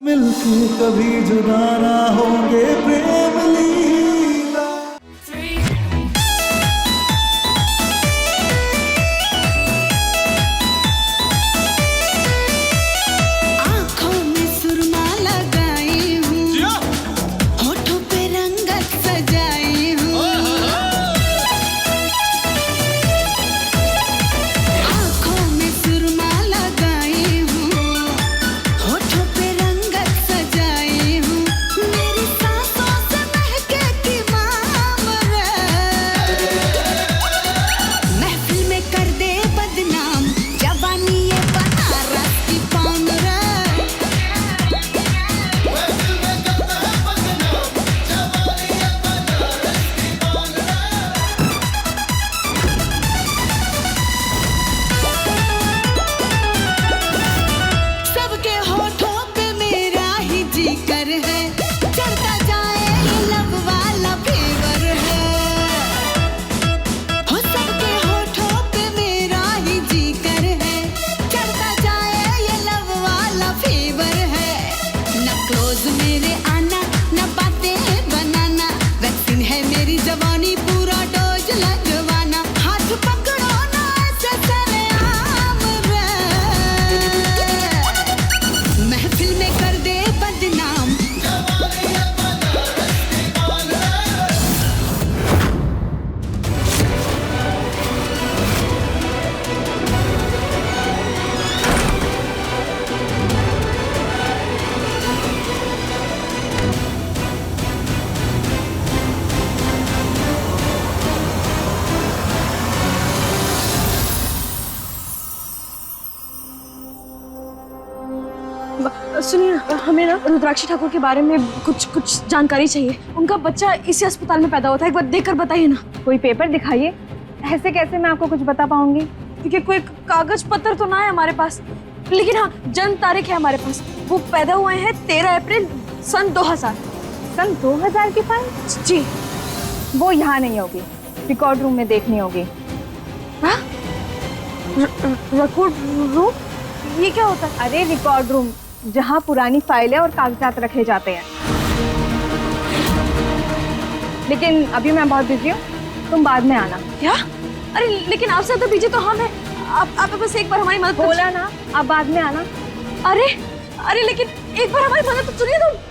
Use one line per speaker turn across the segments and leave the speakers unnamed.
मिलके कभी जुदा ना होंगे प्रेम लीला।
आँखों में सुरमा लगाई हूँ, होठों पे रंगत सजाई हूँ, आँखों में सुरमा लगाई हूँ, होठों पे रंगत सजाई हूँ, मेरी सांसों से महके की मामरे, महफिल में कर दे बदनाम जवानी ये बनारस की पान रे। सबके होठों पे मेरा ही जिक्र है, चढ़ता जाए ये लब वाला फेवर है, हो सबके होठों पे मेरा ही जिक्र है, चढ़ता जाए ये लब वाला फेवर है, न क्लोज मेरे आना न बातें बनाना, वैक्सीन है मेरी जवानी पूरा डोज लगवाना, हाथ पकड़ो ना ऐसे सरेआम रे, महफिल में कर दे बदनाम।
सुनिए ना, हमें ना रुद्राक्षी ठाकुर के बारे में कुछ जानकारी चाहिए। उनका बच्चा इसी अस्पताल में पैदा होता है, एक बार देखकर बताइए ना।
कोई पेपर दिखाइए। ऐसे कैसे मैं आपको कुछ बता पाऊंगी?
देखिए कोई कागज पत्र तो ना है हमारे पास, लेकिन हाँ जन्म तारीख है हमारे पास। वो पैदा हुए हैं 13 अप्रैल सन 2000।
सन 2000 की फाइल?
जी
वो यहाँ नहीं होगी, रिकॉर्ड रूम में देखनी होगी।
हाँ, रिकॉर्ड रूम? ये क्या होता है?
अरे रिकॉर्ड रूम, जहाँ पुरानी फाइलें और कागजात रखे जाते हैं। लेकिन अभी मैं बहुत बिजी हूँ, तुम बाद में आना।
क्या? अरे लेकिन आपसे ज्यादा बीजी तो हम हैं। आप बस एक बार हमारी मदद
बोला ना, अब बाद में आना।
अरे लेकिन एक बार हमारी मदद तो सुनिए तुम।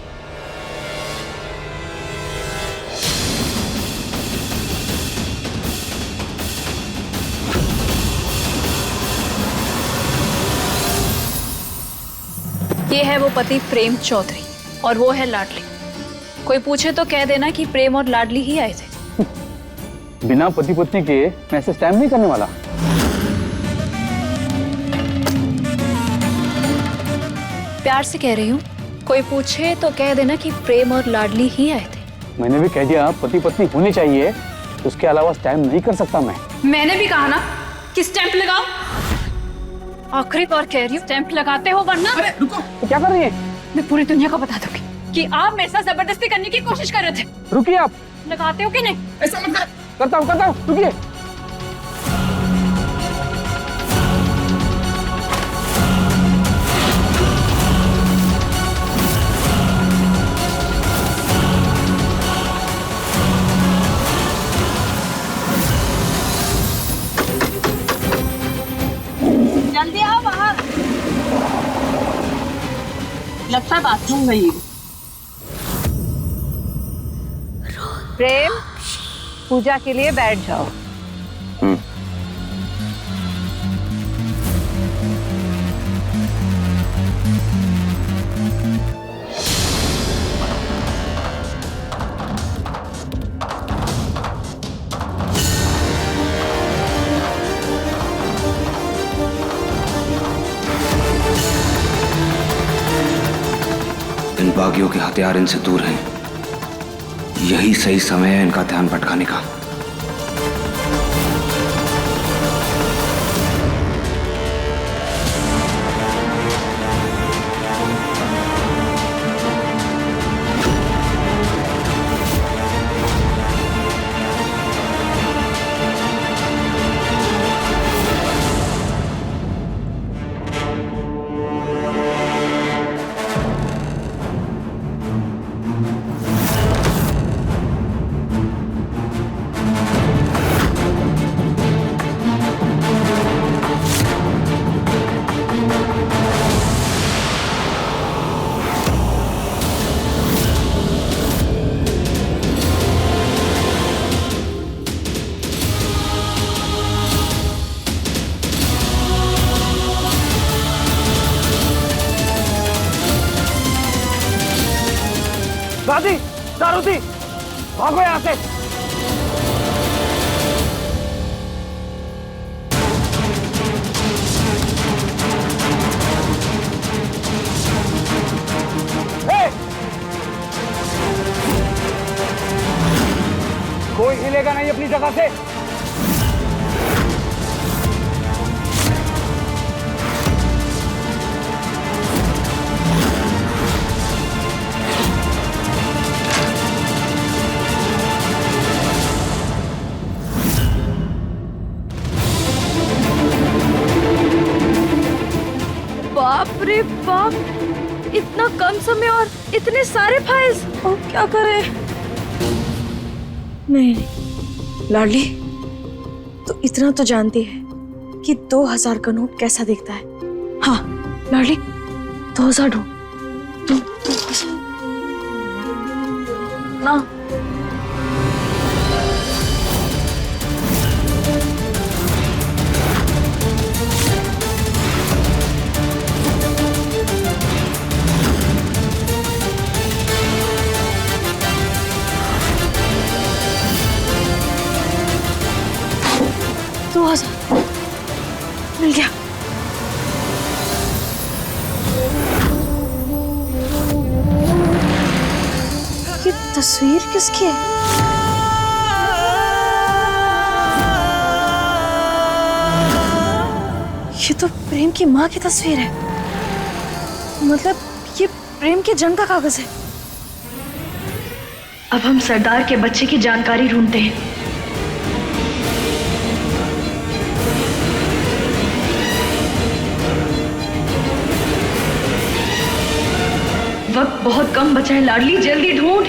ये है वो पति प्रेम चौधरी और वो है लाडली। कोई पूछे तो कह देना कि प्रेम और लाडली ही आए थे।
बिना पति पत्नी के मैं ऐसे स्टैम्प नहीं करने वाला।
प्यार से कह रही हूँ, कोई पूछे तो कह देना कि प्रेम और लाडली ही आए थे।
मैंने भी कह दिया पति पत्नी होनी चाहिए, उसके अलावा स्टैम्प नहीं कर सकता मैं।
मैंने भी कहा ना कि स्टैंप लगाओ। आखिरी बार कह रही हूँ, स्टैंप लगाते हो वरना।
अरे रुको, तो क्या कर रही है?
मैं पूरी दुनिया को बता दूंगी कि आप मेरे साथ जबरदस्ती करने की कोशिश कर रहे थे।
रुकिए आप।
लगाते हो कि नहीं?
ऐसा मत कर। करता हूँ, रुकिए।
जल्दी आओ बाहर, लगता है बाथरूम गई।
प्रेम, पूजा के लिए बैठ जाओ।
इन बागियों के हथियार इनसे दूर हैं। यही सही समय है इनका ध्यान भटकाने का।
दादी, दारूदी, भागो यहाँ से। कोई हिलेगा नहीं अपनी जगह से।
बाप रे बाप, इतना कम समय और इतने सारे फाइल्स, और क्या करें? नहीं, लाडली, तो इतना तो जानती है कि 2000 का नोट कैसा दिखता है। हाँ लाडली, 2000 ढूंढ ना। मिल गया। ये तस्वीर किसकी है? ये तो प्रेम की माँ की तस्वीर है। मतलब ये प्रेम के जन्म का कागज है। अब हम सरदार के बच्चे की जानकारी ढूंढते हैं। वक्त बहुत कम बचा है लाडली, जल्दी ढूंढ।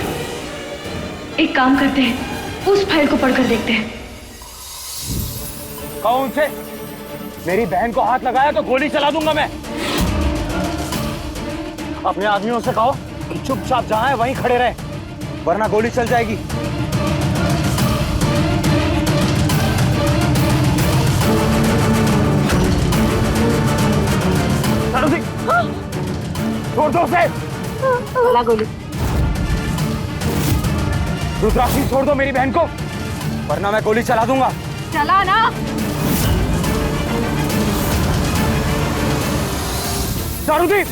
एक काम करते हैं, उस फाइल को पढ़कर देखते हैं।
कहो उनसे, मेरी बहन को हाथ लगाया तो गोली चला दूंगा मैं। अपने आदमियों से कहो कि चुपचाप जहां है वहीं खड़े रहे, वरना गोली चल जाएगी। छोड़ दो उसे।
चला गोली।
रुद्राक्षी, छोड़ दो मेरी बहन को, वरना मैं गोली चला दूंगा।
चला ना।
दारूदी,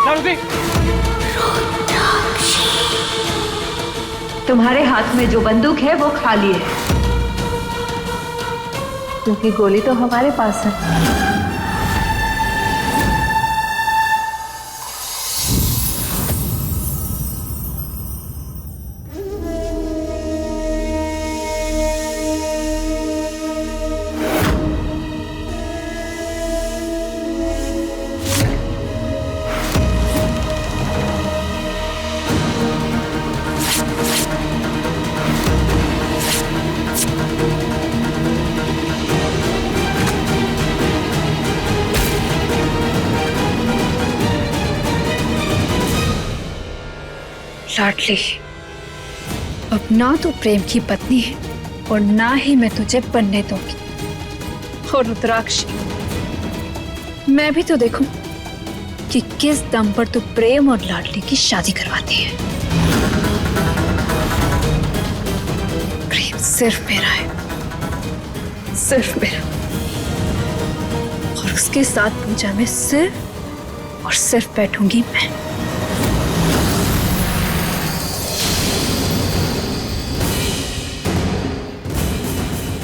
दारूदी,
तुम्हारे हाथ में जो बंदूक है वो खाली है, क्योंकि गोली तो हमारे पास है।
लाडली, अब ना तो प्रेम की पत्नी है और ना ही मैं तुझे बनने दूंगी। और रुद्राक्षी, मैं भी तो देखूं कि किस दम पर तू प्रेम और लाडली की शादी करवाती है। प्रेम सिर्फ मेरा है, सिर्फ मेरा, और उसके साथ पूजा में सिर्फ और सिर्फ बैठूंगी मैं।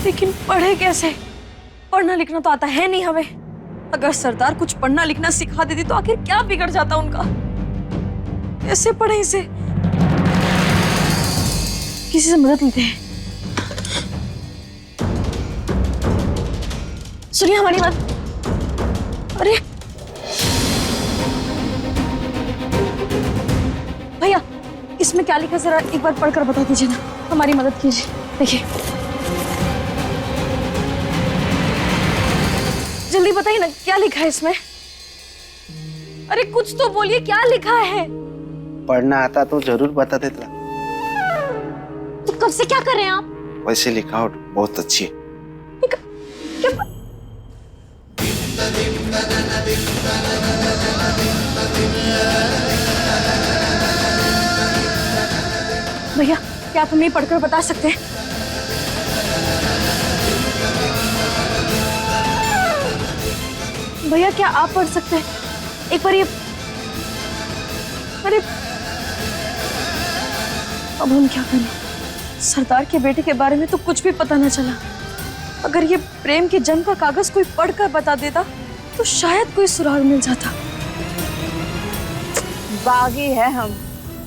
लेकिन पढ़े कैसे? पढ़ना लिखना तो आता है नहीं हमें। अगर सरदार कुछ पढ़ना लिखना सिखा देती तो आखिर क्या बिगड़ जाता उनका? कैसे पढ़े इसे? किसी से मदद लेते हैं। सुनिए हमारी बात। अरे भैया, इसमें क्या लिखा जरा एक बार पढ़कर बता दीजिए ना, हमारी मदद कीजिए। देखिए, जल्दी बताइए ना क्या लिखा है इसमें। अरे कुछ तो बोलिए, क्या लिखा है?
पढ़ना आता तो जरूर बता देता।
तो कब से क्या कर रहे हैं आप?
वैसे लिखावट बहुत अच्छी है।
क्या? भैया, क्या आप हमें पढ़कर बता सकते हैं? भैया, क्या आप पढ़ सकते हैं? एक बार ये, अरे अब हम क्या करें? सरदार के बेटे के बारे में तो कुछ भी पता न चला। अगर ये प्रेम के जन्म का कागज कोई पढ़कर बता देता तो शायद कोई सुराग मिल जाता।
बागी है हम,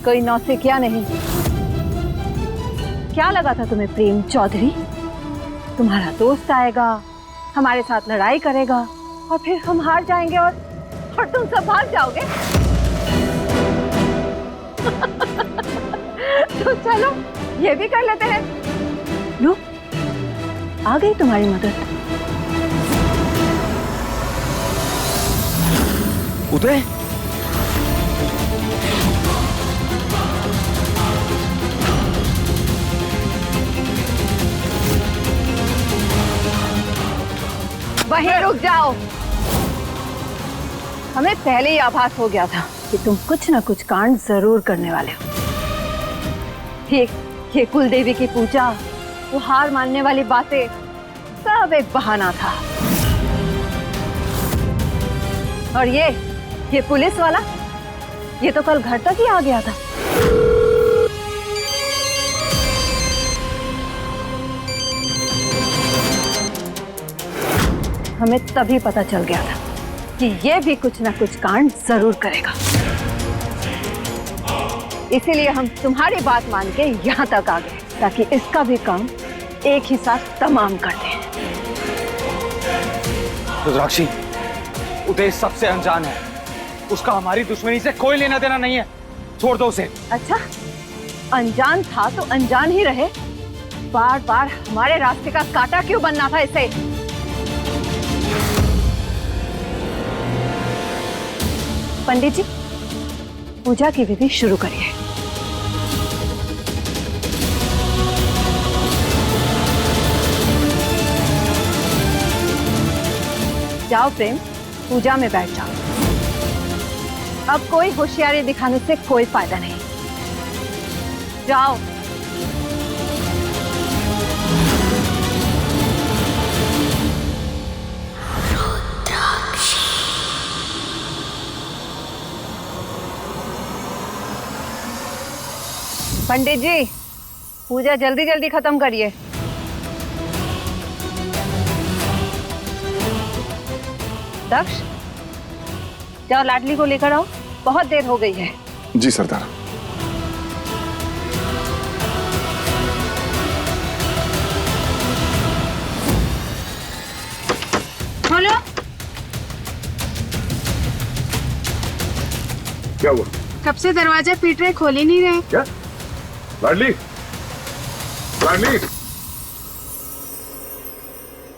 कोई नौसिखिया नहीं। क्या लगा था तुम्हें प्रेम चौधरी? तुम्हारा दोस्त आएगा, हमारे साथ लड़ाई करेगा और फिर हम हार जाएंगे और तुम सब भाग जाओगे। तो चलो ये भी कर लेते हैं। लो, आ गई तुम्हारी मदद।
उदय,
वहीं रुक जाओ। हमें पहले ही आभास हो गया था कि तुम कुछ न कुछ कांड जरूर करने वाले हो। ये कुलदेवी की पूजा, वो हार मानने वाली बातें, सब एक बहाना था। और ये पुलिस वाला, ये तो कल घर तक ही आ गया था। हमें तभी पता चल गया था कि ये भी कुछ ना कुछ कांड जरूर करेगा। इसीलिए हम तुम्हारी बात मान के यहाँ तक आ गए, ताकि इसका भी काम एक ही साथ तमाम कर दें।
रुद्राक्षी, उदय सबसे अनजान है, उसका हमारी दुश्मनी से कोई लेना देना नहीं है, छोड़ दो उसे।
अच्छा, अनजान था तो अनजान ही रहे। बार बार हमारे रास्ते का कांटा क्यों बनना था इसे? पंडित जी, पूजा की विधि शुरू करिए। जाओ प्रेम, पूजा में बैठ जाओ। अब कोई होशियारी दिखाने से कोई फायदा नहीं। जाओ। पंडित जी, पूजा जल्दी जल्दी खत्म करिए। दक्ष, जाओ लाडली को लेकर आओ, बहुत देर हो गई है।
जी सरदार।
खोलो।
क्या हुआ?
कब से दरवाजा पीट रहे, खोल ही नहीं रहे।
क्या? लाडली, लाडली,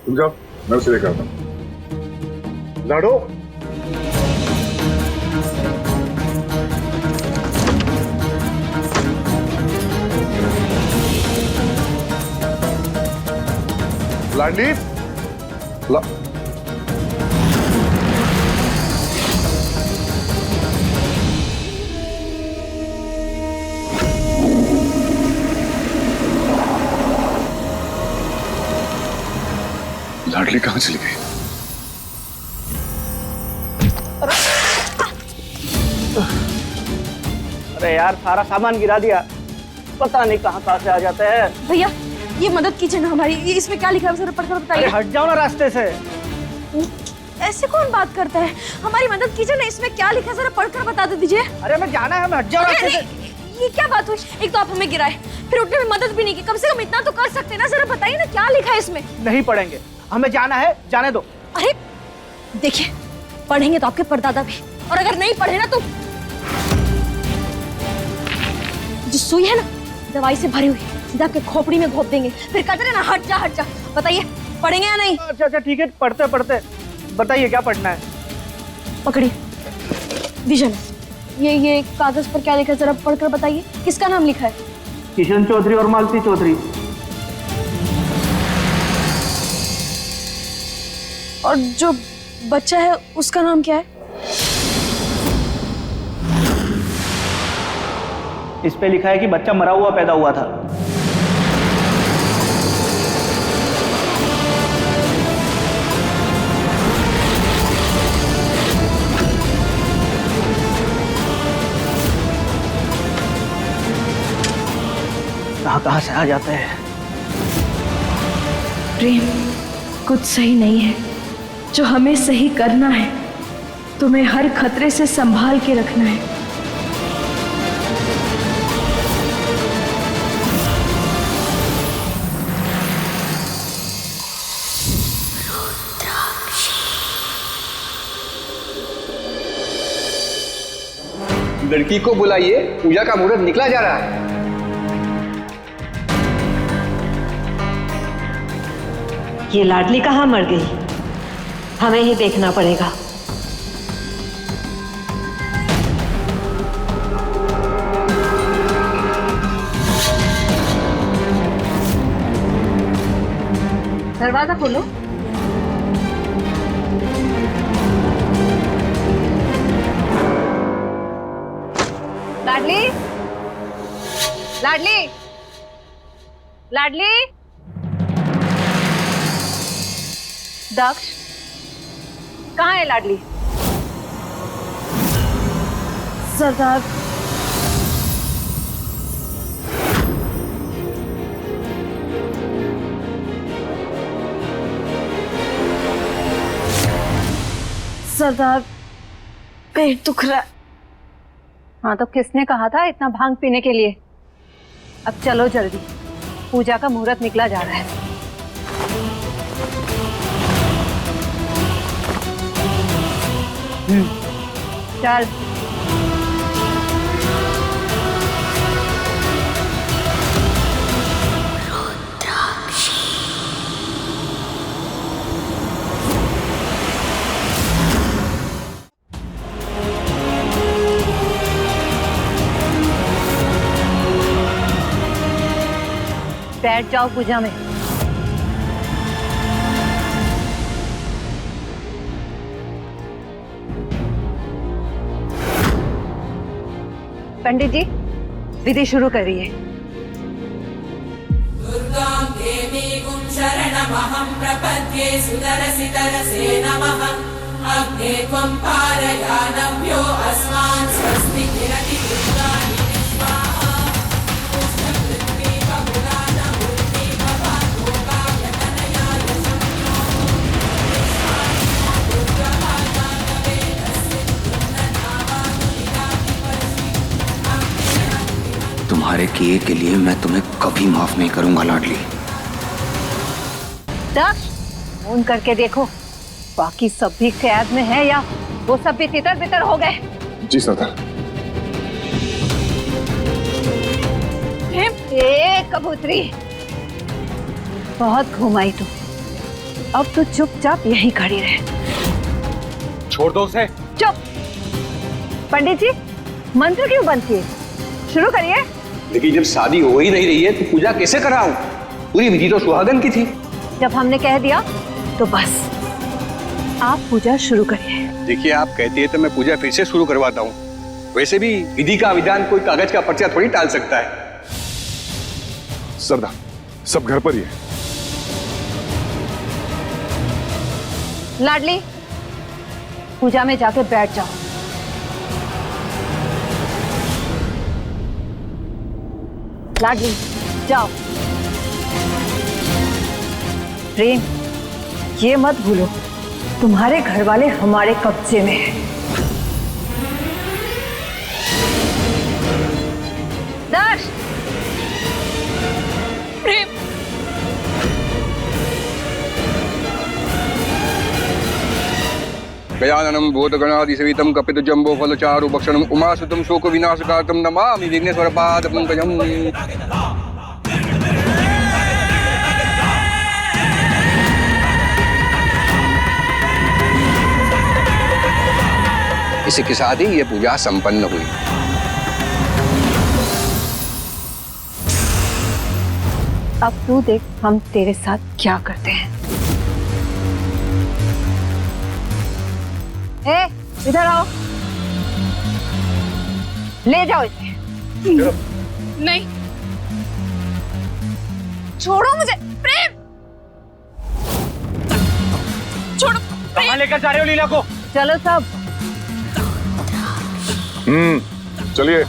तुम जाओ, मैं उसे लेकर आता हूँ। लाडो, लाडली, लाडली कहाँ चली गई?
अरे यार, सारा सामान गिरा दिया, पता नहीं कहाँ से आ जाते हैं।
भैया, ये मदद कीजिए ना हमारी। ये इसमें क्या लिखा है जरा पढ़कर बताइए।
हट जाओ ना रास्ते से।
ऐसे कौन बात करता है? हमारी मदद कीजिए ना, इसमें क्या लिखा है जरा पढ़कर बता दीजिए।
अरे हमें जाना है, हमें हट जाओ रास्ते से।
ये क्या बात हुई? एक तो आप हमें गिराए, फिर उठने में मदद भी नहीं की। कम से कम इतना तो कर सकते ना। जरा बताइए ना क्या लिखा है इसमें।
नहीं पढ़ेंगे, हमें जाना है, जाने दो।
अरे देखिए, पढ़ेंगे तो आपके परदादा भी, और अगर नहीं पढ़े ना तो जो सुई है ना दवाई से भरी हुई, सीधा आपके खोपड़ी में घोप देंगे। फिर कहते हैं ना हट जा हट जा। बताइए पढ़ेंगे या नहीं?
अच्छा ठीक है, पढ़ते पढ़ते बताइए क्या पढ़ना है।
पकड़िए। विजन, ये कागज पर क्या लिखा है, जरा पढ़कर बताइए, किसका नाम लिखा है?
किशन चौधरी और मालती चौधरी।
और जो बच्चा है उसका नाम क्या है?
इस पे लिखा है कि बच्चा मरा हुआ पैदा हुआ था। कहाँ से आ जाते हैं?
प्रेम, कुछ सही नहीं है। जो हमें सही करना है, तुम्हें हर खतरे से संभाल के रखना है।
लड़की को बुलाइए, पूजा का मुहूर्त निकला जा रहा है।
ये लाडली कहाँ मर गई? हमें ही देखना पड़ेगा। दरवाजा खोलो। लाडली, लाडली, लाडली। दक्ष, कहाँ है लाडली?
सरदार, सरदार, पेट दुख रहा है।
हाँ तो किसने कहा था इतना भांग पीने के लिए? अब चलो जल्दी, पूजा का मुहूर्त निकला जा रहा है। चल। बैठ जाओ पूजा में। पंडित जी, विधि शुरू करिए।
दुर्गां देवीं शरणमहं प्रपद्ये सुदरसि तरसे नमः। अग्ने त्वं पारयानव्यो अस्मान् स्वस्ति किरति दुर्गाणि विश्वाः। पुष्टपृथ्वी बहुलाना मूर्ति भवान् तनयाय संज्ञो।
तुम्हारे किए के लिए मैं तुम्हें कभी माफ नहीं करूंगा लाडली।
दक्ष, फोन करके देखो बाकी सब भी कैद में है या वो सब भी तितर बितर हो गए।
जी सरदार।
ए कबूतरी, बहुत घुमाई तू, अब तो चुपचाप यहीं खड़ी रहे।
छोड़ दो उसे।
चुप। पंडित जी, मंत्र क्यों बंद किए? शुरू करिए।
लेकिन जब शादी हो ही नहीं रही है तो पूजा कैसे कराऊं? पूरी विधि तो सुहागन की थी।
जब हमने कह दिया तो बस, आप पूजा शुरू करिए।
देखिए, आप कहती है तो मैं पूजा फिर से शुरू करवाता हूँ। वैसे भी विधि का विधान कोई कागज का पर्चा थोड़ी टाल सकता है।
सरदार, सब घर पर ही है।
लाडली, पूजा में जाके बैठ जाओ। लाडली, जाओ। प्रेम, ये मत भूलो, तुम्हारे घर वाले हमारे कब्जे में हैं। दक्ष,
प्रेम,
गजाननं भूतगणाधिसेवितं कपितजम्बो फलचारु भक्षणं उमासुतं शोक विनाशकारतं नमामि विघ्नेश्वर पाद पंकजम्। इसी के साथ ही ये पूजा संपन्न हुई।
अब तू देख हम तेरे साथ क्या करते हैं। ए, इधर आओ, ले जाओ इसे।
नहीं, छोड़ो मुझे। प्रेम, छोड़ो।
कहाँ लेकर जा रहे हो लीला को?
चलो सब।
चलिए।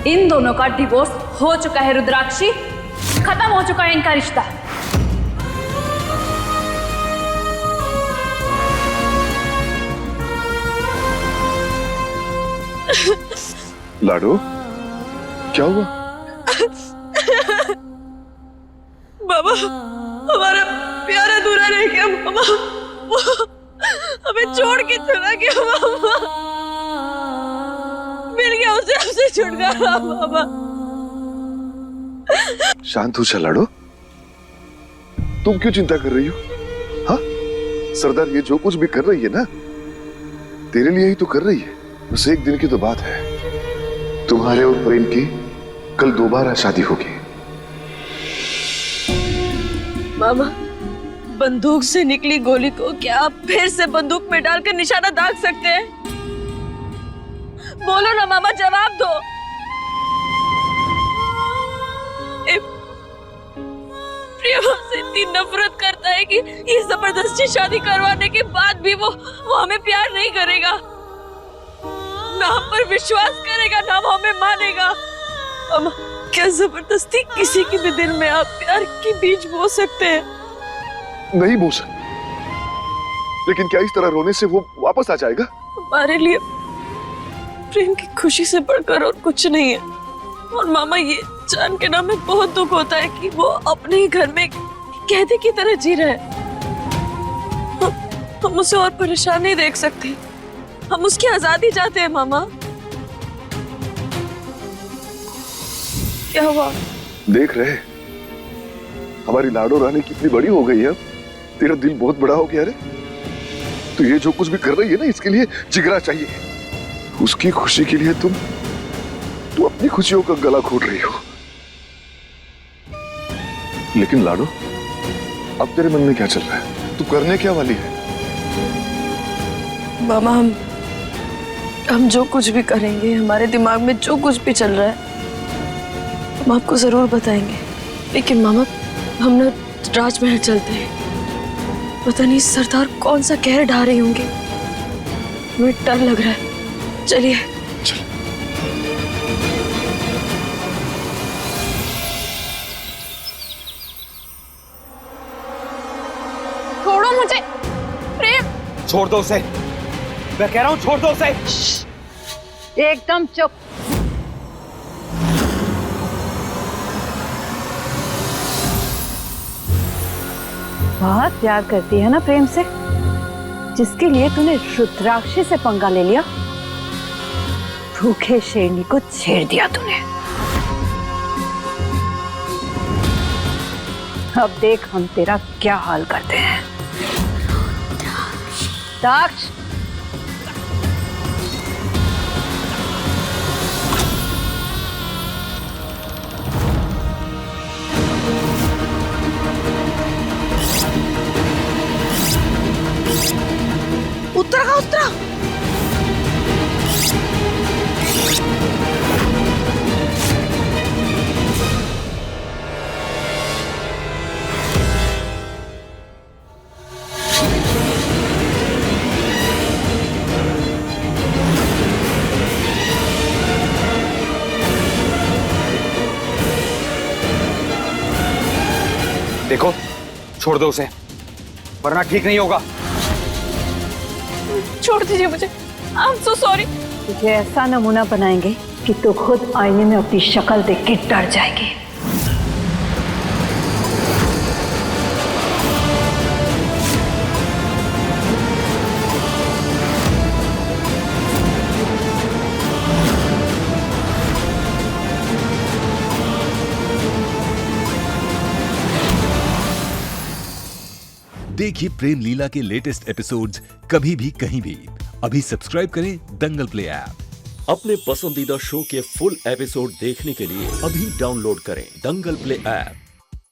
इन दोनों का डिवोर्स हो चुका है रुद्राक्षी, खत्म हो चुका है इनका रिश्ता।
लाडो, क्या हुआ?
बाबा, हमारा प्यार अधूरा रह गया मामा। वो हमें छोड़ के चला गया मामा। मिल गया उसे, हमसे छुटकारा मामा।
शांत हो जा लाडो, तुम क्यों चिंता कर रही हो? हाँ, सरदार ये जो कुछ भी कर रही है ना, तेरे लिए ही तो कर रही है। बस एक दिन की तो बात है, तुम्हारे और प्रेम की कल दोबारा शादी होगी।
मामा, बंदूक से निकली गोली को क्या आप फिर से बंदूक में डालकर निशाना दाग सकते हैं? बोलो ना मामा, जवाब दो। प्रियम हमसे इतनी नफरत करता है कि ये जबरदस्ती शादी करवाने के बाद भी वो हमें प्यार नहीं करेगा, ना हम पर विश्वास करेगा, ना वो हमें मानेगा। मामा, क्या जबरदस्ती किसी के भी दिल में आप प्यार के बीज बो सकते हैं?
नहीं बो सकते, लेकिन क्या इस तरह रोने से वो वापस आ जाएगा?
हमारे लिए प्रेम की खुशी से बढ़कर और कुछ नहीं है। और मामा, ये जान के ना हमें बहुत दुख होता है कि वो अपने ही घर में कैदी की तरह जी रहा है। हम उसे और परेशान नहीं देख सकते, हम उसकी आजादी चाहते हैं मामा। क्या हुआ?
देख रहे, हमारी लाडो रानी कितनी बड़ी हो गई है। तेरा दिल बहुत बड़ा हो गया रे। तो ये जो कुछ भी कर रही है ना, इसके लिए जिगरा चाहिए। उसकी खुशी के लिए तुम अपनी खुशियों का गला घोट रही हो। लेकिन लाडो, अब तेरे मन में क्या चल रहा है? तू करने क्या वाली है?
मामा, हम जो कुछ भी करेंगे, हमारे दिमाग में जो कुछ भी चल रहा है, हम आपको जरूर बताएंगे। लेकिन मामा, हम ना राजमहल चलते हैं। पता नहीं सरदार कौन सा कहर ढा रहे होंगे, हमें डर लग रहा है। चलिए।
छोड़ो मुझे। प्रेम,
छोड़ दो उसे, मैं कह रहा हूं छोड़ दो उसे।
एकदम चुप। बहुत प्यार करती है ना प्रेम से, जिसके लिए तूने रुद्राक्षी से पंगा ले लिया। भूखे शेरनी को छेड़ दिया तूने। अब देख हम तेरा क्या हाल करते हैं। दाक्ष,
उतरा उतरा।
देखो, छोड़ दो उसे, वरना ठीक नहीं होगा।
छोड़ दीजिए मुझे, आई एम सो सॉरी।
तुझे ऐसा नमूना बनाएंगे कि तू खुद आईने में अपनी शक्ल देख के डर जाएगी।
देखिए प्रेम लीला के लेटेस्ट एपिसोड्स कभी भी कहीं भी। अभी सब्सक्राइब करें दंगल प्ले ऐप।
अपने पसंदीदा शो के फुल एपिसोड देखने के लिए अभी डाउनलोड करें दंगल प्ले ऐप।